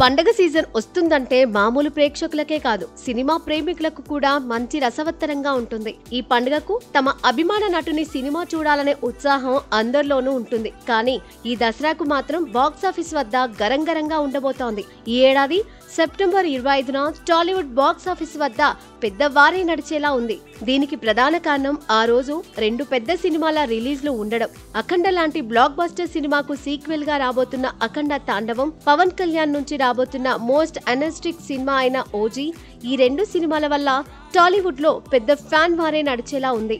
పండగ సీజన్ వస్తుందంటే మామూలు ప్రేక్షకులకే కాదు, సినిమా ప్రేమికులకు కూడా మంచి రసవత్తరంగా ఉంటుంది. ఈ పండుగకు తమ అభిమాన నటుని సినిమా చూడాలనే ఉత్సాహం అందరిలోనూ ఉంటుంది. కానీ ఈ దసరాకు మాత్రం బాక్సాఫీస్ వద్ద గరంగరంగా ఉండబోతోంది. ఈ ఏడాది సెప్టెంబర్ 25న టాలీవుడ్ బాక్సాఫీస్ వద్ద పెద్ద వారే నడిచేలా ఉంది. దీనికి ప్రధాన కారణం ఆ రోజు 2 పెద్ద సినిమాల రిలీజ్లు ఉండడం. అఖండ లాంటి బ్లాక్ బస్టర్ సినిమాకు సీక్వెల్ గా రాబోతున్న అఖండ తాండవం, పవన్ కళ్యాణ్ నుంచి రాబోతున్న మోస్ట్ ఎనర్జెటిక్ సినిమా అయిన ఓజీ, ఈ 2 సినిమాల వల్ల టాలీవుడ్ లో పెద్ద ఫ్యాన్ వారే నడిచేలా ఉంది.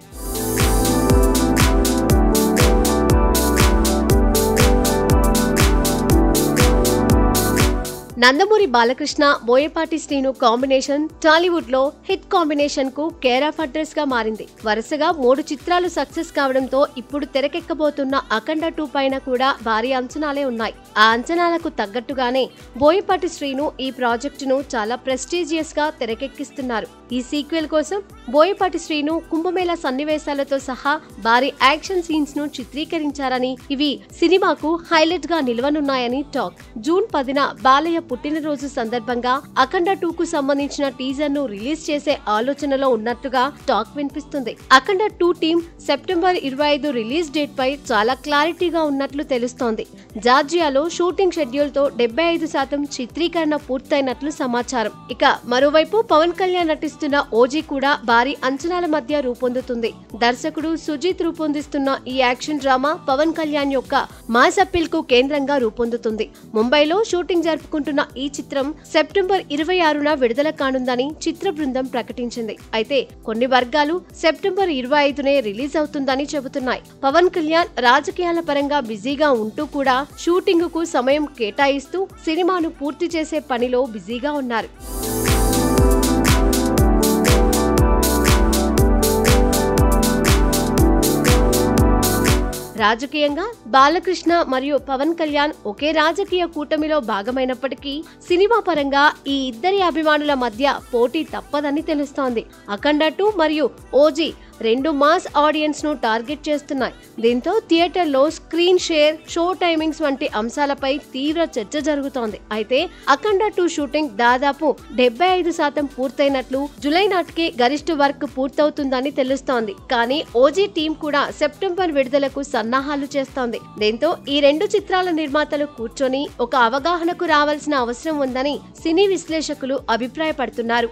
నందమూరి బాలకృష్ణ, బోయపాటి శ్రీను కాంబినేషన్ టాలీవుడ్ లో హిట్ కాంబినేషన్ కు కేర్ ఆఫ్ అడ్రస్ గా మారింది. వరుసగా 3 చిత్రాలు సక్సెస్ కావడంతో ఇప్పుడు తెరకెక్కబోతున్న అఖండ 2 పైన కూడా భారీ అంచనాలే ఉన్నాయి. ఆ అంచనాలకు తగ్గట్టుగానే బోయపాటి శ్రీను ఈ ప్రాజెక్టును చాలా ప్రెస్టీజియస్ గా తెరకెక్కిస్తున్నారు. ఈ సీక్వెల్ కోసం బోయపాటి శ్రీను కుంభమేళా సన్నివేశాలతో సహా భారీ యాక్షన్ సీన్స్ ను చిత్రీకరించారని, ఇవి సినిమాకు హైలైట్ గా నిలవనున్నాయని టాక్. జూన్ 10న బాలయ్య పుట్టినరోజు సందర్భంగా అఖండ 2కు సంబంధించిన టీజర్ ను రిలీజ్ చేసే ఆలోచనలో ఉన్నట్టుగా టాక్ వినిపిస్తుంది. అఖండ 2 టీమ్ సెప్టెంబర్ 25 రిలీజ్ డేట్ పై చాలా క్లారిటీగా ఉన్నట్లు తెలుస్తోంది. జార్జియాలో షూటింగ్ షెడ్యూల్ తో 75% చిత్రీకరణ పూర్తయినట్లు సమాచారం. ఇక మరోవైపు పవన్ కళ్యాణ్ నటిస్తున్న ఓజీ కూడా భారీ అంచనాల మధ్య రూపొందుతుంది. దర్శకుడు సుజిత్ రూపొందిస్తున్న ఈ యాక్షన్ డ్రామా పవన్ కళ్యాణ్ యొక్క మాస్ అప్పీల్ కు కేంద్రంగా రూపొందుతుంది. ముంబైలో షూటింగ్ జరుపుకుంటున్న ఈ చిత్రం సెప్టెంబర్ 26న విడుదల కానుందని చిత్ర బృందం ప్రకటించింది. అయితే కొన్ని వర్గాలు సెప్టెంబర్ 25నే రిలీజ్ అవుతుందని చెబుతున్నాయి. పవన్ కళ్యాణ్ రాజకీయాల పరంగా బిజీగా ఉంటూ కూడా షూటింగ్ కు సమయం కేటాయిస్తూ సినిమాను పూర్తి చేసే పనిలో బిజీగా ఉన్నారు. రాజకీయంగా బాలకృష్ణ మరియు పవన్ కళ్యాణ్ ఒకే రాజకీయ కూటమిలో భాగమైనప్పటికీ సినిమా పరంగా ఈ ఇద్దరి అభిమానుల మధ్య పోటీ తప్పదని తెలుస్తోంది. అఖండ 2 మరియు ఓజీ 2 మాస్ ఆడియన్స్ ను టార్గెట్ చేస్తున్నాయి. దీంతో థియేటర్లో స్క్రీన్ షేర్, షో టైమింగ్స్ వంటి అంశాలపై తీవ్ర చర్చ జరుగుతోంది. అయితే అఖండ 2 షూటింగ్ దాదాపు 75% పూర్తయినట్లు, జూలై నాటికి గరిష్ట వర్క్ పూర్తవుతుందని తెలుస్తోంది. కానీ ఓజీ టీం కూడా సెప్టెంబర్ విడుదలకు సన్నాహాలు చేస్తోంది. దీంతో ఈ 2 చిత్రాల నిర్మాతలు కూర్చొని ఒక అవగాహనకు రావాల్సిన అవసరం ఉందని సినీ విశ్లేషకులు అభిప్రాయపడుతున్నారు.